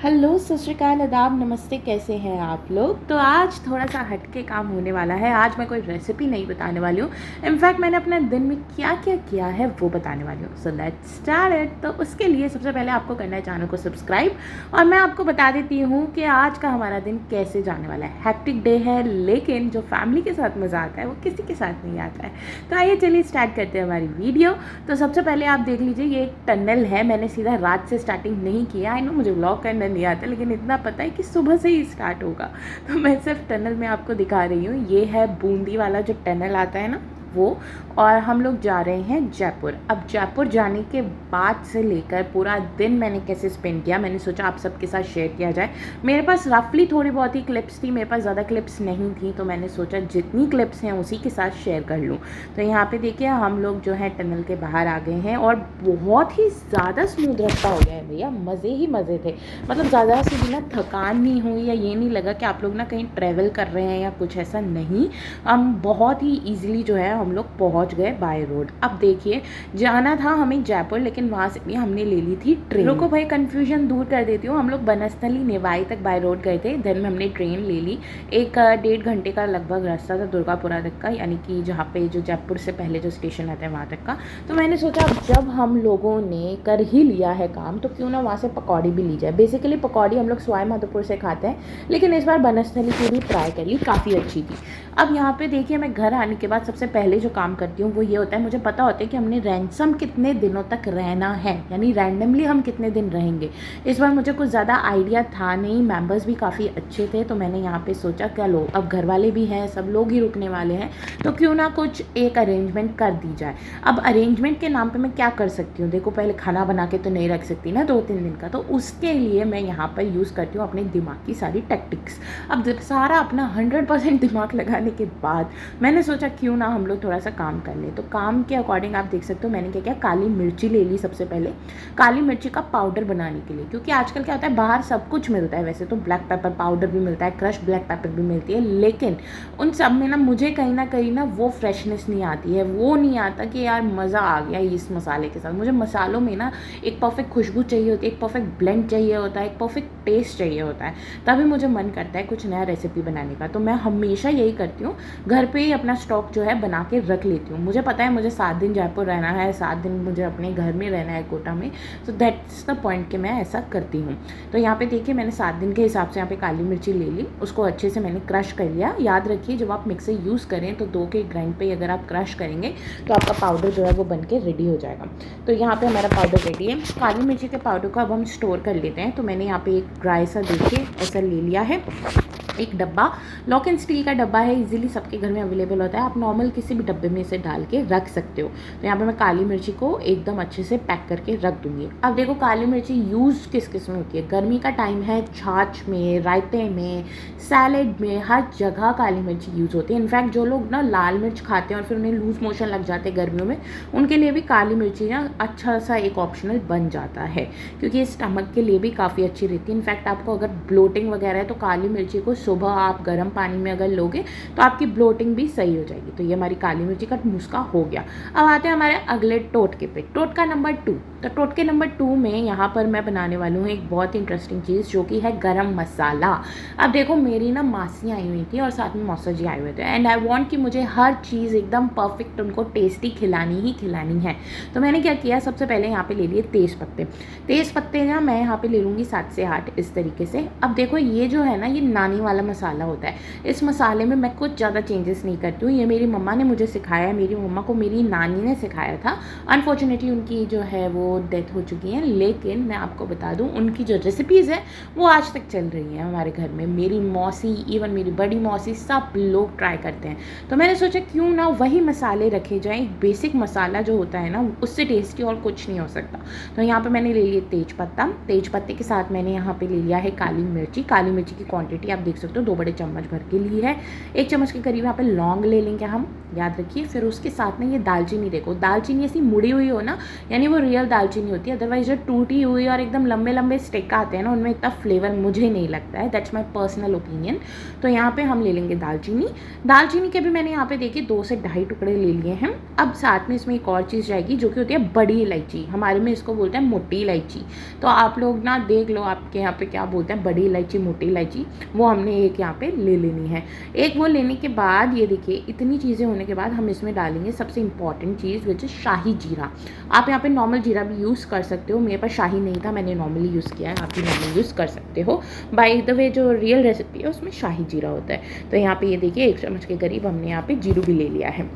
Hello, सत श्री अकाल, आदाब, नमस्ते। कैसे हैं आप लोग। तो आज थोड़ा सा हटके काम होने वाला है। आज मैं कोई रेसिपी नहीं बताने वाली हूँ। इनफैक्ट मैंने अपने दिन में क्या क्या किया है वो बताने वाली हूँ। So let's start it. तो उसके लिए सबसे पहले आपको करना है चैनल को सब्सक्राइब। और मैं आपको बता देती हूँ कि आज का हमारा दिन कैसे जाने वाला है। हैक्टिक डे है, लेकिन जो फैमिली के साथ मज़ा आता है वो किसी के साथ नहीं आता है। तो आइए चलिए स्टार्ट करते हैं हमारी वीडियो। तो सबसे पहले आप देख लीजिए, ये एक टनल है। मैंने सीधा रात से स्टार्टिंग नहीं किया। आई नो मुझे व्लॉग करना नहीं आता, लेकिन इतना पता है कि सुबह से ही स्टार्ट होगा। तो मैं सिर्फ टनल में आपको दिखा रही हूँ। ये है बूंदी वाला जो टनल आता है ना, वो। और हम लोग जा रहे हैं जयपुर। अब जयपुर जाने के बाद से लेकर पूरा दिन मैंने कैसे स्पेंड किया, मैंने सोचा आप सबके साथ शेयर किया जाए। मेरे पास रफली थोड़ी बहुत ही क्लिप्स थी, मेरे पास ज़्यादा क्लिप्स नहीं थी, तो मैंने सोचा जितनी क्लिप्स हैं उसी के साथ शेयर कर लूँ। तो यहाँ पे देखिए हम लोग जो है टनल के बाहर आ गए हैं और बहुत ही ज़्यादा स्मूथ रास्ता हो गया है भैया। मज़े ही मज़े थे। मतलब ज़्यादा से भी ना थकान नहीं हुई या ये नहीं लगा कि आप लोग ना कहीं ट्रैवल कर रहे हैं या कुछ ऐसा नहीं। हम बहुत ही ईजिली जो है हम लोग पहुंच गए बाय रोड। अब देखिए जाना था हमें जयपुर, लेकिन वहाँ से भी हमने ले ली थी ट्रेन। रुको भाई, कन्फ्यूजन दूर कर देती हूँ। हम लोग बनस्थली नेवाई तक बाय रोड गए थे, देन में हमने ट्रेन ले ली। एक 1.5 घंटे का लगभग रास्ता था दुर्गापुरा तक का, यानी कि जहाँ पे जो जयपुर से पहले जो स्टेशन आता है वहाँ तक का। तो मैंने सोचा जब हम लोगों ने कर ही लिया है काम, तो क्यों ना वहाँ से पकौड़ी भी ली जाए। बेसिकली पकौड़ी हम लोग सवाई माधोपुर से खाते हैं, लेकिन इस बार बनस्थली की भी ट्राई कर ली, काफ़ी अच्छी थी। अब यहाँ पे देखिए, मैं घर आने के बाद सबसे पहले जो काम करती हूँ वो ये होता है, मुझे पता होता है कि हमने रैंसम कितने दिनों तक रहना है, यानी रैंडमली हम कितने दिन रहेंगे। इस बार मुझे कुछ ज़्यादा आइडिया था नहीं, मेंबर्स भी काफ़ी अच्छे थे, तो मैंने यहाँ पे सोचा क्या लो, अब घर वाले भी हैं, सब लोग ही रुकने वाले हैं, तो क्यों ना कुछ एक अरेंजमेंट कर दी जाए। अब अरेंजमेंट के नाम पर मैं क्या कर सकती हूँ, देखो पहले खाना बना के तो नहीं रख सकती ना 2-3 दिन का, तो उसके लिए मैं यहाँ पर यूज़ करती हूँ अपने दिमाग की सारी टेक्टिक्स। अब सारा अपना 100% दिमाग लगाने के बाद मैंने सोचा क्यों ना हम लोग थोड़ा सा काम कर ले। तो काम के अकॉर्डिंग आप देख सकते हो मैंने क्या किया, काली मिर्ची ले ली सबसे पहले, काली मिर्ची का पाउडर बनाने के लिए। क्योंकि आजकल क्या होता है, बाहर सब कुछ मिलता है, वैसे तो ब्लैक पेपर पाउडर भी मिलता है, क्रश ब्लैक पेपर भी मिलती है, लेकिन उन सब में ना मुझे कहीं ना वो फ्रेशनेस नहीं आती है, वो नहीं आता कि यार मज़ा आ गया इस मसाले के साथ। मुझे मसालों में ना एक परफेक्ट खुशबू चाहिए होती है, एक परफेक्ट ब्लेंड चाहिए होता है, एक परफेक्ट टेस्ट चाहिए होता है, तभी मुझे मन करता है कुछ नया रेसिपी बनाने का। तो मैं हमेशा यही करती हूँ, घर पे ही अपना स्टॉक जो है बना के रख लेती हूँ। मुझे पता है मुझे 7 दिन जयपुर रहना है, 7 दिन मुझे अपने घर में रहना है कोटा में, तो दैट्स द पॉइंट कि मैं ऐसा करती हूँ। तो यहाँ पे देखिए मैंने 7 दिन के हिसाब से यहाँ पे काली मिर्ची ले ली, उसको अच्छे से मैंने क्रश कर लिया। याद रखिए जब आप मिक्सर यूज़ करें तो 2 के ग्राइंड पे अगर आप क्रश करेंगे तो आपका पाउडर जो है वो बन के रेडी हो जाएगा। तो यहाँ पे हमारा पाउडर रेडी है। काली मिर्ची के पाउडर को अब हम स्टोर कर लेते हैं। तो मैंने यहाँ पे एक ड्राई सा देखिए ऐसा ले लिया है, एक डब्बा, लॉक एंड स्टील का डब्बा है, इजीली सबके घर में अवेलेबल होता है, आप नॉर्मल किसी भी डब्बे में इसे डाल के रख सकते हो। तो यहाँ पे मैं काली मिर्ची को एकदम अच्छे से पैक करके रख दूँगी। अब देखो काली मिर्ची यूज़ किस किस में होती है, गर्मी का टाइम है, छाछ में, रायते में, सैलेड में, हर जगह काली मिर्ची यूज़ होती है। इनफैक्ट जो लोग ना लाल मिर्च खाते हैं और फिर उन्हें लूज मोशन लग जाते हैं गर्मियों में, उनके लिए भी काली मिर्ची ना अच्छा सा एक ऑप्शनल बन जाता है, क्योंकि ये स्टमक के लिए भी काफ़ी अच्छी रहती है। इनफैक्ट आपको अगर ब्लोटिंग वगैरह है तो काली मिर्ची को सुबह आप गर्म पानी में अगर लोगे तो आपकी ब्लोटिंग भी सही हो जाएगी। तो ये हमारी काली मिर्ची का नुस्खा हो गया। अब आते हैं हमारे अगले टोटके पे, टोटका नंबर 2। तो टोटके नंबर 2 में यहाँ पर मैं बनाने वाली हूँ एक बहुत ही इंटरेस्टिंग चीज़, जो कि है गरम मसाला। अब देखो मेरी ना मासी आई हुई थी और साथ में मौसा जी आए हुए थे, एंड आई वॉन्ट कि मुझे हर चीज़ एकदम परफेक्ट उनको टेस्टी खिलानी ही खिलानी है। तो मैंने क्या किया, सबसे पहले यहाँ पे ले लिए तेज़ पत्ते। तेज़ पत्ते ना मैं यहाँ पे ले लूँगी 7 से 8 इस तरीके से। अब देखो ये जो है ना, ये नानी वाला मसाला होता है। इस मसाले में मैं कुछ ज़्यादा चेंजेस नहीं करती हूँ, ये मेरी मम्मा ने मुझे सिखाया है, मेरी मम्मा को मेरी नानी ने सिखाया था। अनफॉर्चुनेटली उनकी जो है वो डेथ हो चुकी है, लेकिन मैं आपको बता दूँ उनकी जो रेसिपीज़ है वो आज तक चल रही हैं हमारे घर में। मेरी मौसी, इवन मेरी बड़ी मौसी, सब लोग ट्राई करते हैं। तो मैंने सोचा क्यों ना वही मसाले रखे जाएँ, एक बेसिक मसाला जो होता है ना उससे टेस्टी और कुछ नहीं हो सकता। तो यहाँ पर मैंने ले लिए तेज पत्ता, तेज पत्ते के साथ मैंने यहाँ पर ले लिया है काली मिर्ची। काली मिर्ची की क्वान्टिटी आप देख सकते हो 2 बड़े चम्मच भर के लिए है। 1 चम्मच के करीब यहाँ पे लौंग ले लेंगे हम, याद रखिए। फिर उसके साथ में ये दालचीनी, देखो दालचीनी ऐसी मुड़ी हुई हो ना, यानी वो रियल दाल दालचीनी होती है, अदरवाइज जो टूटी हुई और एकदम लंबे लंबे स्टिक आते हैं ना, उनमें इतना फ्लेवर मुझे नहीं लगता है। That's my personal opinion. तो यहाँ पे हम ले लेंगे दालचीनी। दालचीनी के भी मैंने यहाँ पे देखिए 2 से ढाई टुकड़े ले लिए हैं। अब साथ में इसमें एक और चीज़ जाएगी जो कि होती है बड़ी इलायची, हमारे में इसको बोलते हैं मोटी इलायची। तो आप लोग ना देख लो आपके यहाँ पे क्या बोलते हैं, बड़ी इलायची मोटी इलायची, वो हमने एक यहाँ पे ले लेनी है। एक वो लेने के बाद ये देखिए इतनी चीज़ें होने के बाद हम इसमें डालेंगे सबसे इंपॉर्टेंट चीज़ विच इज़ शाही जीरा। आप यहाँ पे नॉर्मल जीरा भी यूज़ कर सकते हो, मेरे पास शाही नहीं था, मैंने नॉर्मली यूज़ किया है, आप भी नॉर्मल यूज़ कर सकते हो। बाय द वे जो रियल रेसिपी है उसमें शाही जीरा होता है। तो यहाँ पे ये देखिए 1 चम्मच के करीब हमने यहाँ पे जीरू भी ले लिया है।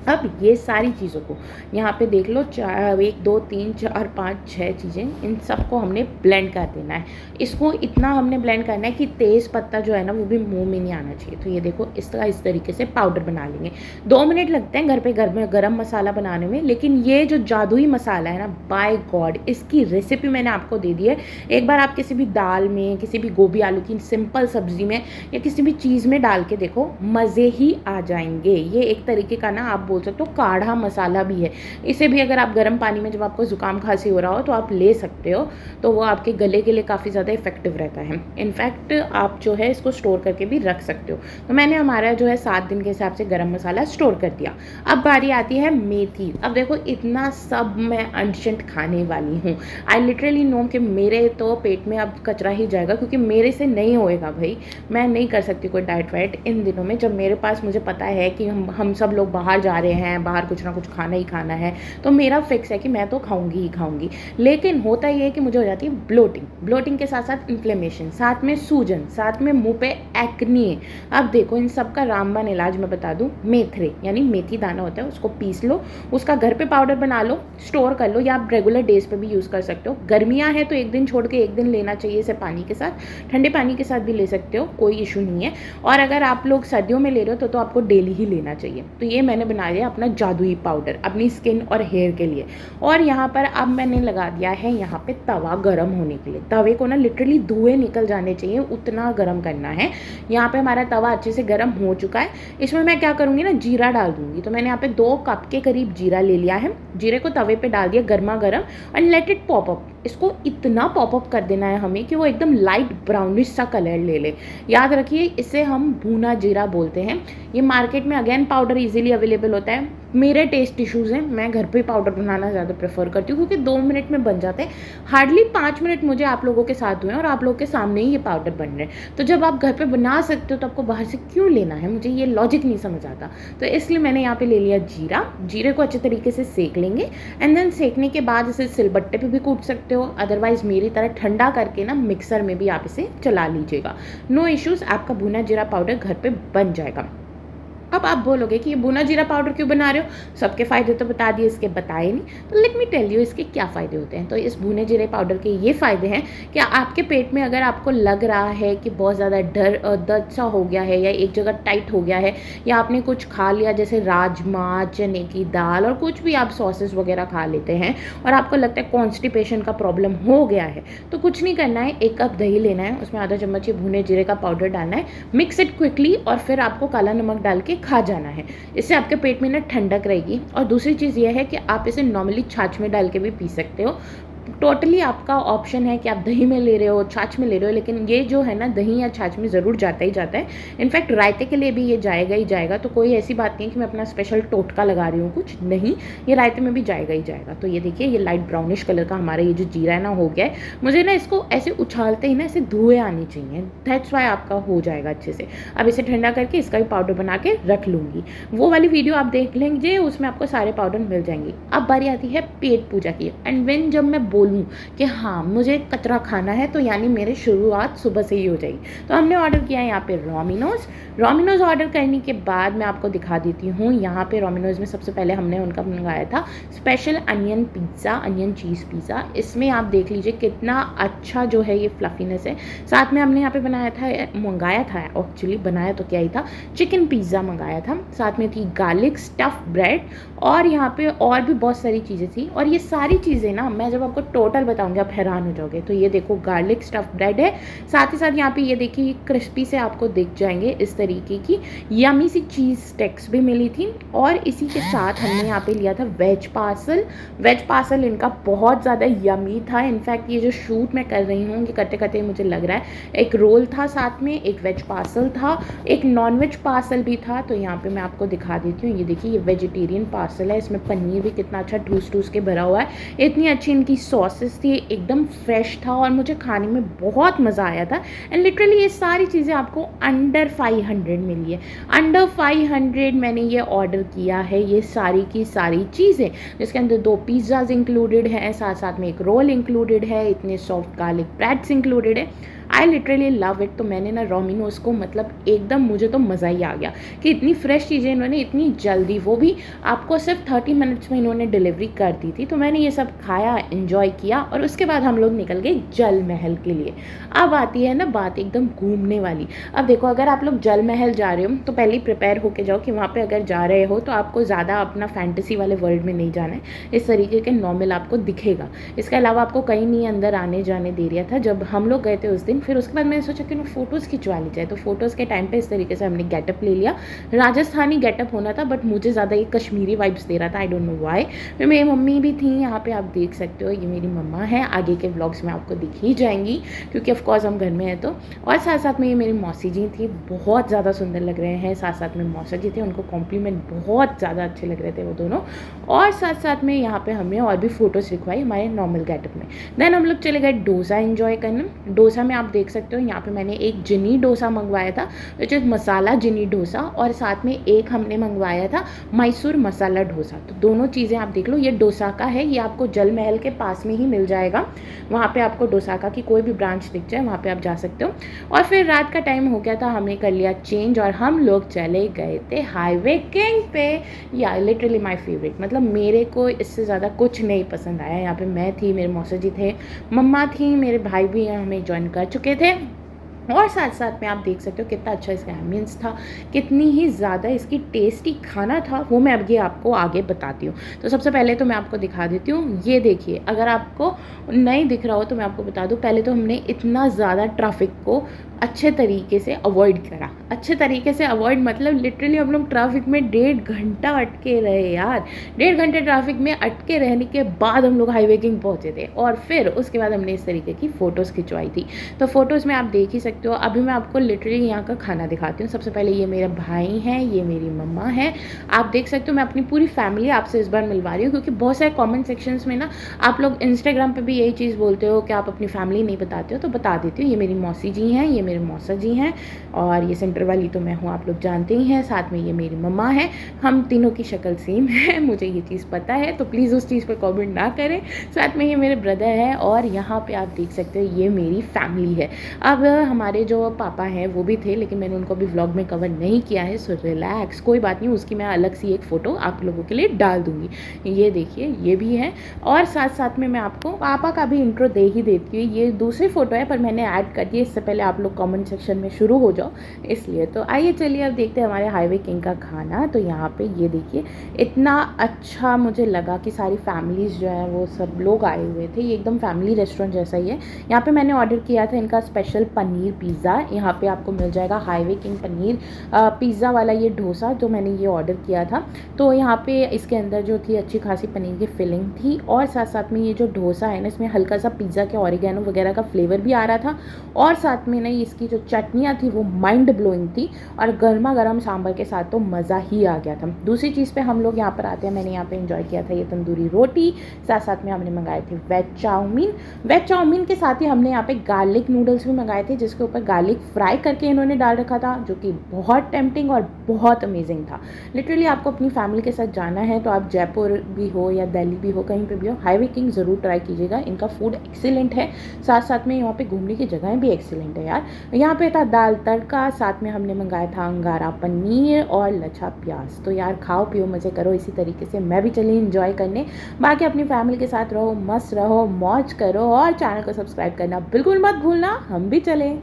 अब ये सारी चीज़ों को यहाँ पे देख लो 1 2 3 4 5 6 चीज़ें, इन सबको हमने ब्लेंड कर देना है। इसको इतना हमने ब्लेंड करना है कि तेज़ पत्ता जो है ना वो भी मुंह में नहीं आना चाहिए। तो ये देखो इस तरीके से पाउडर बना लेंगे। 2 मिनट लगते हैं घर पे घर में गरम मसाला बनाने में, लेकिन ये जो जादुई मसाला है ना, बाय गॉड इसकी रेसिपी मैंने आपको दे दी है। एक बार आप किसी भी दाल में, किसी भी गोभी आलू की सिंपल सब्जी में या किसी भी चीज़ में डाल के देखो, मज़े ही आ जाएंगे। ये एक तरीके का ना आप बोल सकते हो काढ़ा मसाला भी है। इसे भी अगर आप गर्म पानी में जब आपको ज़ुकाम खांसी हो रहा हो तो आप ले सकते हो, तो वो आपके गले के लिए काफ़ी ज़्यादा इफेक्टिव रहता है। इनफैक्ट आप जो है इसको स्टोर करके भी रख सकते हो। तो मैंने हमारा जो है 7 दिन के हिसाब से गर्म मसाला स्टोर कर दिया। अब बारी आती है मेथी। अब देखो इतना सब मैं अनशंट खाने वाली हूँ। आई लिटरली नो कि मेरे तो पेट में अब कचरा ही जाएगा, क्योंकि मेरे से नहीं होएगा भाई। मैं नहीं कर सकती कोई डाइट वाइट इन दिनों में, जब मेरे पास मुझे पता है कि हम सब लोग बाहर जा रहे हैं, बाहर कुछ ना कुछ खाना ही खाना है, तो मेरा फिक्स है कि मैं तो खाऊंगी ही खाऊंगी। लेकिन होता ये है कि मुझे हो जाती है ब्लोटिंग के साथ साथ इन्फ्लेमेशन, साथ में सूजन, साथ में मुंह पे एक्ने। अब देखो इन सब का रामबाण इलाज मैं बता दूं, मेथरे यानी मेथी दाना होता है, उसको पीस लो, उसका घर पे पाउडर बना लो, स्टोर कर लो, या आप रेगुलर डेज पे भी यूज़ कर सकते हो। गर्मियाँ हैं तो एक दिन छोड़ के एक दिन लेना चाहिए इसे पानी के साथ, ठंडे पानी के साथ भी ले सकते हो, कोई इशू नहीं है। और अगर आप लोग सर्दियों में ले रहे हो तो आपको डेली ही लेना चाहिए। तो ये मैंने बना लिया अपना जादुई पाउडर अपनी स्किन और हेयर के लिए। और यहाँ पर अब मैंने लगा दिया है यहाँ पे तवा गर्म होने के लिए। तवे को ना लिटरली धुएं निकल जाने चाहिए, उतना गर्म करना है। यहाँ पे हमारा तवा अच्छे से गर्म हो चुका है। इसमें मैं क्या करूँगी ना, जीरा डाल दूँगी। तो मैंने यहाँ पे 2 कप के करीब जीरा ले लिया है। जीरे को तवे पे डाल दिया गर्मा गर्म और लेट इट पॉप अप। इसको इतना पॉपअप कर देना है हमें कि वो एकदम लाइट ब्राउनिश सा कलर ले ले। याद रखिए इसे हम भुना जीरा बोलते हैं। ये मार्केट में अगेन पाउडर इजीली अवेलेबल होता है। मेरे टेस्ट इश्यूज़ हैं, मैं घर पे पाउडर बनाना ज़्यादा प्रेफर करती हूँ, क्योंकि 2 मिनट में बन जाते हैं। हार्डली 5 मिनट मुझे आप लोगों के साथ हुए और आप लोगों के सामने ही ये पाउडर बन रहे हैं। तो जब आप घर पे बना सकते हो तो आपको बाहर से क्यों लेना है, मुझे ये लॉजिक नहीं समझ आता। तो इसलिए मैंने यहाँ पे ले लिया जीरा। जीरे को अच्छे तरीके से सेक लेंगे एंड देन सेकने के बाद इसे सिलबट्टे पे भी कूट सकते हो, अदरवाइज मेरी तरह ठंडा करके ना मिक्सर में भी आप इसे चला लीजिएगा। नो इश्यूज़, आपका भुना जीरा पाउडर घर पे बन जाएगा। अब आप बोलोगे कि ये भुना जीरा पाउडर क्यों बना रहे हो, सबके फ़ायदे तो बता दिए, इसके बताए नहीं। तो लेट मी टेल यू इसके क्या फ़ायदे होते हैं। तो इस भुने जीरे पाउडर के ये फ़ायदे हैं कि आपके पेट में अगर आपको लग रहा है कि बहुत ज़्यादा दर्द सा हो गया है, या एक जगह टाइट हो गया है, या आपने कुछ खा लिया जैसे राजमा, चने की दाल और कुछ भी आप सॉसेस वगैरह खा लेते हैं, और आपको लगता है कॉन्स्टिपेशन का प्रॉब्लम हो गया है, तो कुछ नहीं करना है। 1 कप दही लेना है, उसमें आधा चम्मच ये भुने जीरे का पाउडर डालना है, मिक्स इट क्विकली, और फिर आपको काला नमक डाल के खा जाना है। इससे आपके पेट में ना ठंडक रहेगी। और दूसरी चीज़ यह है कि आप इसे नॉर्मली छाछ में डाल के भी पी सकते हो। टोटली आपका ऑप्शन है कि आप दही में ले रहे हो, छाछ में ले रहे हो, लेकिन ये जो है ना दही या छाछ में ज़रूर जाता ही जाता है। इनफैक्ट रायते के लिए भी ये जाएगा ही जाएगा। तो कोई ऐसी बात नहीं है कि मैं अपना स्पेशल टोटका लगा रही हूँ, कुछ नहीं, ये रायते में भी जाएगा ही जाएगा। तो ये देखिए ये लाइट ब्राउनिश कलर का हमारा ये जो जीरा है ना हो गया है। मुझे ना इसको ऐसे उछालते ही ना ऐसे धुएँ आनी चाहिए, दैट्स वाई आपका हो जाएगा अच्छे से। अब इसे ठंडा करके इसका भी पाउडर बना के रख लूँगी। वो वाली वीडियो आप देख लेंगे, उसमें आपको सारे पाउडर मिल जाएंगे। अब बारी आती है पेट पूजा की। एंड व्हेन जब मैं बोलूँ कि हाँ मुझे कचरा खाना है, तो यानी मेरी शुरुआत सुबह से ही हो जाएगी। तो हमने ऑर्डर किया है यहाँ पे रोमिनोज ऑर्डर करने के बाद मैं आपको दिखा देती हूँ। यहाँ पे रोमिनोज में सबसे पहले हमने उनका मंगाया था special onion pizza, onion cheese pizza. इसमें आप देख लीजिए कितना अच्छा जो है ये फ्लफीनेस है। साथ में हमने यहाँ पे मंगाया था एक्चुअली, बनाया तो क्या ही था, चिकन पिज़्ज़ा मंगाया था। साथ में थी गार्लिक स्टफ ब्रेड, और यहाँ पे और भी बहुत सारी चीज़ें थी। और ये सारी चीज़ें ना मैं जब आपको टोटल बताऊंगी, आप हैरान हो जाओगे। तो ये देखो गार्लिक स्टफ ब्रेड है, साथ ही साथ यहाँ पे ये देखिए क्रिस्पी से आपको दिख जाएंगे इस तरीके की यमी सी चीज़ स्टेक्स भी मिली थी। और इसी के साथ हमने यहाँ पे लिया था वेज पार्सल। वेज पार्सल इनका बहुत ज़्यादा यमी था। इनफैक्ट ये जो शूट मैं कर रही हूँ, ये करते करते मुझे लग रहा है एक रोल था, साथ में एक वेज पार्सल था, एक नॉन वेज पार्सल भी था। तो यहाँ पे मैं आपको दिखा देती हूँ, ये देखिए ये वेजिटेरियन पार्सल है, इसमें पनीर भी कितना अच्छा ठूस ठूस के भरा हुआ है। इतनी अच्छी इनकी सॉसेस थी, एकदम फ्रेश था और मुझे खाने में बहुत मज़ा आया था। एंड लिटरली ये सारी चीज़ें आपको अंडर 500 मिली है। अंडर 500 मैंने ये ऑर्डर किया है, ये सारी की सारी चीज़ें, जिसके अंदर 2 पिज़्ज़ाज इंक्लूडेड हैं, साथ साथ में एक रोल इंक्लूडेड है, इतने सॉफ्ट गार्लिक ब्रेड्स इंक्लूडेड है। I literally love it. तो मैंने ना डोमिनोज़ को मतलब एकदम, मुझे तो मज़ा ही आ गया कि इतनी फ्रेश चीज़ें इन्होंने इतनी जल्दी, वो भी आपको सिर्फ 30 मिनट्स में इन्होंने डिलीवरी कर दी थी। तो मैंने ये सब खाया, इन्जॉय किया और उसके बाद हम लोग निकल गए जल महल के लिए। अब आती है ना बात एकदम घूमने वाली। अब देखो, अगर आप लोग जल महल जा रहे हो तो पहले ही प्रिपेयर होके जाओ कि वहाँ पे अगर जा रहे हो तो आपको ज़्यादा अपना फैंटेसी वाले वर्ल्ड में नहीं जाना है। इस तरीके के नॉर्मल आपको दिखेगा। इसके अलावा आपको कहीं नहीं अंदर आने जाने दे रहा था जब हम लोग गए थे उस दिन। फिर उसके बाद मैंने सोचा कि फ़ोटोज़ खिंचवा ली जाए। तो फ़ोटोज़ के टाइम पे इस तरीके से हमने गेटअप ले लिया। राजस्थानी गेटअप होना था, बट मुझे ज़्यादा ये कश्मीरी वाइब्स दे रहा था, आई डोंट नो व्हाई। फिर मेरी मम्मी भी थी यहाँ पे, आप देख सकते हो, ये मेरी मम्मा है। आगे के व्लॉग्स में आपको दिख ही जाएंगी क्योंकि ऑफकोर्स हम घर में हैं तो। और साथ साथ में ये मेरी मौसी जी थी, बहुत ज़्यादा सुंदर लग रहे हैं। साथ साथ में मौसा जी थे, उनको कॉम्प्लीमेंट बहुत ज़्यादा अच्छे लग रहे थे वो दोनों। और साथ साथ में यहाँ पे हमने और भी फ़ोटोज़ लिखवाई हमारे नॉर्मल गेटअप में। देन हम लोग चले गए डोसा एंजॉय करने। डोसा में आप देख सकते हो यहाँ पे मैंने एक जिनी डोसा मंगवाया था, विच इज़ मसाला जिनी डोसा, और साथ में एक हमने मंगवाया था मैसूर मसाला डोसा। तो दोनों चीज़ें आप देख लो, ये डोसाका है, ये आपको जल महल के पास में ही मिल जाएगा। वहाँ पे आपको डोसाका की कोई भी ब्रांच दिख जाए वहाँ पे आप जा सकते हो। और फिर रात का टाइम हो गया था, हमने कर लिया चेंज और हम लोग चले गए थे हाईवे किंग पे। या लिटरली माई फेवरेट, मतलब मेरे को इससे ज़्यादा कुछ नहीं पसंद आया। यहाँ पे मैं थी, मेरे मौसा जी थे, मम्मा थी, मेरे भाई भी हमें ज्वाइन कर चुके थे। और साथ साथ में आप देख सकते हो कितना अच्छा इसका एम्बियंस था, कितनी ही ज़्यादा इसकी टेस्टी खाना था, वो मैं अब ये आपको आगे बताती हूँ। तो सबसे पहले तो मैं आपको दिखा देती हूँ, ये देखिए, अगर आपको नहीं दिख रहा हो तो मैं आपको बता दूँ। पहले तो हमने इतना ज़्यादा ट्रैफिक को अच्छे तरीके से अवॉइड करा। अच्छे तरीके से अवॉइड मतलब लिटरली हम लोग ट्रैफिक में 1.5 घंटा अटके रहे यार। 1.5 घंटे ट्रैफिक में अटके रहने के बाद हम लोग हाईवे किंग पहुँचे थे और फिर उसके बाद हमने इस तरीके की फ़ोटोज़ खिंचवाई थी। तो फ़ोटोज़ में आप देख ही सकते हो। अभी मैं आपको लिटरली यहाँ का खाना दिखाती हूँ। सबसे पहले ये मेरे भाई हैं, ये मेरी मम्मा है, आप देख सकते हो। मैं अपनी पूरी फैमिली आपसे इस बार मिलवा रही हूँ क्योंकि बहुत सारे कमेंट सेक्शंस में ना आप लोग इंस्टाग्राम पे भी यही चीज़ बोलते हो कि आप अपनी फैमिली नहीं बताते हो, तो बता देती हूँ। ये मेरी मौसी जी हैं, ये मेरे मौसा जी हैं, और ये सेंटर वाली तो मैं हूँ, आप लोग जानते ही हैं। साथ में ये मेरी मम्मा है, हम तीनों की शक्ल सेम है, मुझे ये चीज़ पता है, तो प्लीज़ उस चीज़ पर कमेंट ना करें। साथ में ये मेरे ब्रदर है और यहाँ पे आप देख सकते हो ये मेरी फैमिली है। अब हमारे जो पापा हैं वो भी थे, लेकिन मैंने उनको भी व्लॉग में कवर नहीं किया है, सो रिलैक्स, कोई बात नहीं, उसकी मैं अलग सी एक फ़ोटो आप लोगों के लिए डाल दूँगी। ये देखिए, ये भी है। और साथ साथ में मैं आपको पापा का भी इंट्रो दे ही देती हूँ। ये दूसरी फ़ोटो है पर मैंने ऐड कर दी, इससे पहले आप लोग कमेंट सेक्शन में शुरू हो जाओ इसलिए। तो आइए चलिए अब देखते हैं हमारे हाईवे किंग का खाना। तो यहाँ पे ये देखिए, इतना अच्छा मुझे लगा कि सारी फैमिलीज़ जो है वो सब लोग आए हुए थे। ये एकदम फैमिली रेस्टोरेंट जैसा ही है। यहाँ पे मैंने ऑर्डर किया था इनका स्पेशल पनीर पिज़्ज़ा। यहाँ पे आपको मिल जाएगा हाईवे किंग पनीर पिज़्ज़ा वाला ये डोसा जो मैंने ये ऑर्डर किया था। तो यहाँ पे इसके अंदर जो थी अच्छी खासी पनीर की फिलिंग थी, और साथ साथ में ये जो डोसा है ना, इसमें हल्का सा पिज़्ज़ा के ऑरिगेनो वगैरह का फ्लेवर भी आ रहा था। और साथ में ना इसकी जो चटनियाँ थी वो माइंड ब्लोइंग थी, और गर्मा गर्म सांभर के साथ तो मज़ा ही आ गया था। दूसरी चीज़ पे हम लोग यहाँ पर आते हैं, मैंने यहाँ पे एंजॉय किया था ये तंदूरी रोटी, साथ साथ में हमने मंगाए थे वेज चाउमीन। वेज चाउमीन के साथ ही हमने यहाँ पे गार्लिक नूडल्स भी मंगाए थे, जिसके ऊपर गार्लिक फ्राई करके इन्होंने डाल रखा था, जो कि बहुत टेम्पटिंग और बहुत अमेजिंग था। लिटरली आपको अपनी फैमिली के साथ जाना है तो आप जयपुर भी हो या दिल्ली भी हो, कहीं पे भी हो, हाईवे किंग ज़रूर ट्राई कीजिएगा। इनका फूड एक्सीलेंट है, साथ साथ में यहाँ पे घूमने की जगहें भी एक्सीलेंट है यार। यहाँ पे था दाल तड़का, साथ में हमने मंगाया था अंगारा पनीर और लच्छा प्याज। तो यार खाओ पियो मज़े करो, इसी तरीके से मैं भी चली इंजॉय करने। बाकी अपनी फैमिली के साथ रहो, मस्त रहो, मौज करो, और चैनल को सब्सक्राइब करना बिल्कुल मत भूलना। हम भी चलें।